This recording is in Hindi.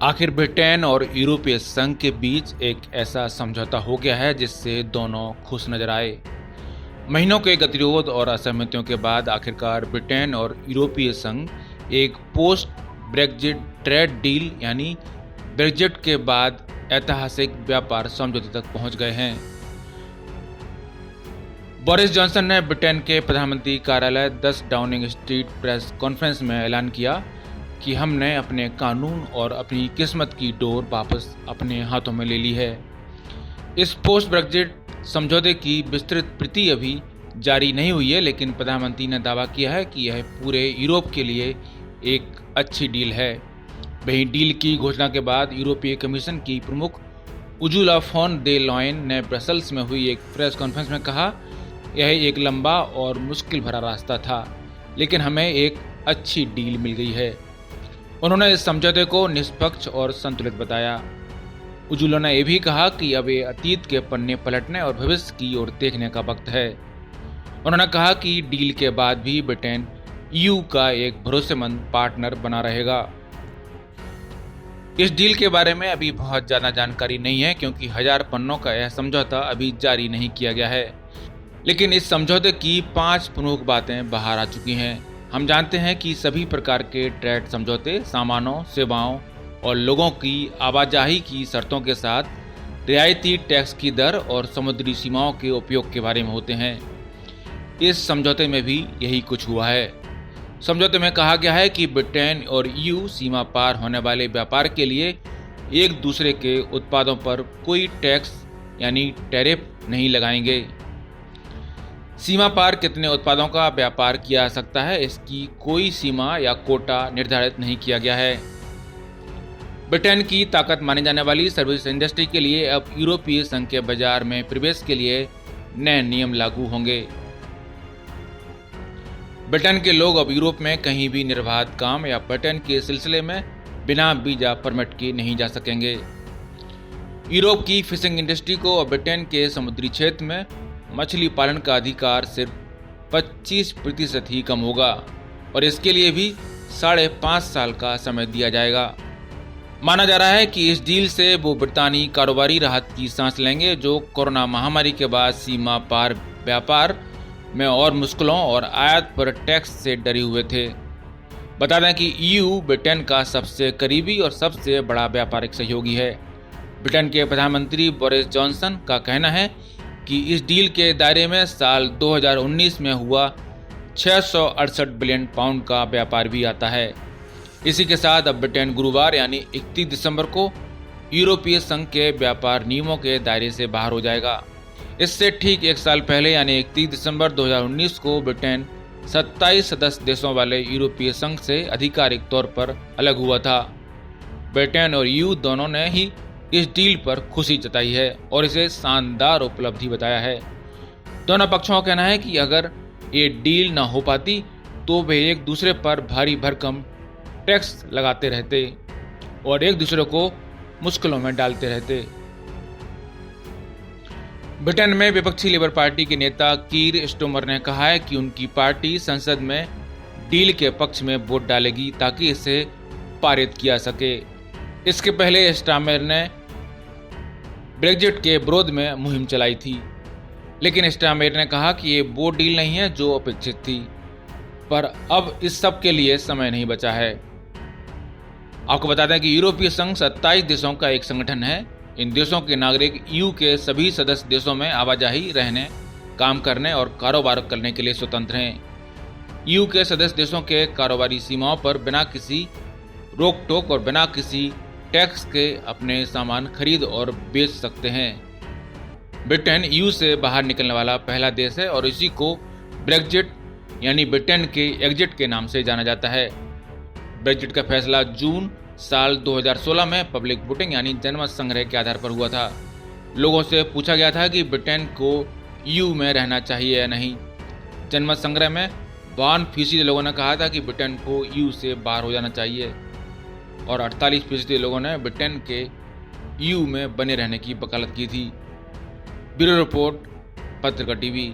आखिर ब्रिटेन और यूरोपीय संघ के बीच एक ऐसा समझौता हो गया है जिससे दोनों खुश नजर आए। महीनों के गतिरोध और असहमतियों के बाद आखिरकार ब्रिटेन और यूरोपीय संघ एक पोस्ट ब्रेक्जिट ट्रेड डील यानी ब्रेक्जिट के बाद ऐतिहासिक व्यापार समझौते तक पहुंच गए हैं। बोरिस जॉनसन ने ब्रिटेन के प्रधानमंत्री कार्यालय 10 डाउनिंग स्ट्रीट प्रेस कॉन्फ्रेंस में ऐलान किया कि हमने अपने कानून और अपनी किस्मत की डोर वापस अपने हाथों में ले ली है। इस पोस्ट ब्रेक्जिट समझौते की विस्तृत प्रति अभी जारी नहीं हुई है, लेकिन प्रधानमंत्री ने दावा किया है कि यह पूरे यूरोप के लिए एक अच्छी डील है। वहीं डील की घोषणा के बाद यूरोपीय कमीशन की प्रमुख उर्जुला फॉन दे लॉयन ने ब्रसल्स में हुई एक प्रेस कॉन्फ्रेंस में कहा, यह एक लंबा और मुश्किल भरा रास्ता था, लेकिन हमें एक अच्छी डील मिल गई है। उन्होंने इस समझौते को निष्पक्ष और संतुलित बताया। उर्जुला ने यह भी कहा कि अब ये अतीत के पन्ने पलटने और भविष्य की ओर देखने का वक्त है। उन्होंने कहा कि डील के बाद भी ब्रिटेन ईयू का एक भरोसेमंद पार्टनर बना रहेगा। इस डील के बारे में अभी बहुत ज़्यादा जानकारी नहीं है, क्योंकि 1000 पन्नों का यह समझौता अभी जारी नहीं किया गया है। लेकिन इस समझौते की 5 प्रमुख बातें बाहर आ चुकी हैं। हम जानते हैं कि सभी प्रकार के ट्रेड समझौते सामानों, सेवाओं और लोगों की आवाजाही की शर्तों के साथ रियायती टैक्स की दर और समुद्री सीमाओं के उपयोग के बारे में होते हैं। इस समझौते में भी यही कुछ हुआ है। समझौते में कहा गया है कि ब्रिटेन और ईयू सीमा पार होने वाले व्यापार के लिए एक दूसरे के उत्पादों पर कोई टैक्स यानी टैरिफ नहीं लगाएंगे। सीमा पार कितने उत्पादों का व्यापार किया जा सकता है, इसकी कोई सीमा या कोटा निर्धारित नहीं किया गया है। ब्रिटेन की ताकत मानी जाने वाली सर्विस इंडस्ट्री के लिए अब यूरोपीय संघ के बाजार में प्रवेश के लिए नए नियम लागू होंगे। ब्रिटेन के लोग अब यूरोप में कहीं भी निर्बाध काम या पर्यटन के सिलसिले में बिना वीजा परमिट के नहीं जा सकेंगे। यूरोप की फिशिंग इंडस्ट्री को अब ब्रिटेन के समुद्री क्षेत्र में मछली पालन का अधिकार सिर्फ 25% ही कम होगा और इसके लिए भी 5.5 साल का समय दिया जाएगा। माना जा रहा है कि इस डील से वो ब्रितानी कारोबारी राहत की सांस लेंगे जो कोरोना महामारी के बाद सीमा पार व्यापार में और मुश्किलों और आयात पर टैक्स से डरे हुए थे। बता दें कि ईयू ब्रिटेन का सबसे करीबी और सबसे बड़ा व्यापारिक सहयोगी है। ब्रिटेन के प्रधानमंत्री बोरिस जॉनसन का कहना है कि इस डील के दायरे में साल 2019 में हुआ 668 बिलियन पाउंड का व्यापार भी आता है। इसी के साथ अब ब्रिटेन गुरुवार यानी 31 दिसंबर को यूरोपीय संघ के व्यापार नियमों के दायरे से बाहर हो जाएगा। इससे ठीक 1 साल पहले यानी 31 दिसंबर 2019 को ब्रिटेन 27 सदस्य देशों वाले यूरोपीय संघ से आधिकारिक तौर पर अलग हुआ था। ब्रिटेन और ईयू दोनों ने ही इस डील पर खुशी जताई है और इसे शानदार उपलब्धि बताया है। दोनों पक्षों का कहना है कि अगर ये डील ना हो पाती तो वे एक दूसरे पर भारी भरकम टैक्स लगाते रहते और एक दूसरे को मुश्किलों में डालते रहते। ब्रिटेन में विपक्षी लेबर पार्टी के नेता कीर स्टोमर ने कहा है कि उनकी पार्टी संसद में डील के पक्ष में वोट डालेगी ताकि इसे पारित किया सके। इसके पहले स्टारमेर ने ब्रेक्जिट के विरोध में मुहिम चलाई थी, लेकिन स्टारमेर ने कहा कि ये वो डील नहीं है जो अपेक्षित थी, पर अब इस सब के लिए समय नहीं बचा है। आपको बता दें कि यूरोपीय संघ 27 देशों का एक संगठन है। इन देशों के नागरिक ईयू के सभी सदस्य देशों में आवाजाही, रहने, काम करने और कारोबार करने के लिए स्वतंत्र हैं। ईयू के सदस्य देशों के कारोबारी सीमाओं पर बिना किसी रोक टोक और बिना किसी टैक्स के अपने सामान खरीद और बेच सकते हैं। ब्रिटेन ईयू से बाहर निकलने वाला पहला देश है और इसी को ब्रेक्जिट यानी ब्रिटेन के एग्जिट के नाम से जाना जाता है। ब्रेक्जिट का फैसला जून साल 2016 में पब्लिक वोटिंग यानी जनमत संग्रह के आधार पर हुआ था। लोगों से पूछा गया था कि ब्रिटेन को ईयू में रहना चाहिए या नहीं। जनमत संग्रह में 52% लोगों ने कहा था कि ब्रिटेन को ईयू से बाहर हो जाना चाहिए और 48% लोगों ने ब्रिटेन के ईयू में बने रहने की वकालत की थी। ब्यूरो रिपोर्ट, पत्रिका टीवी।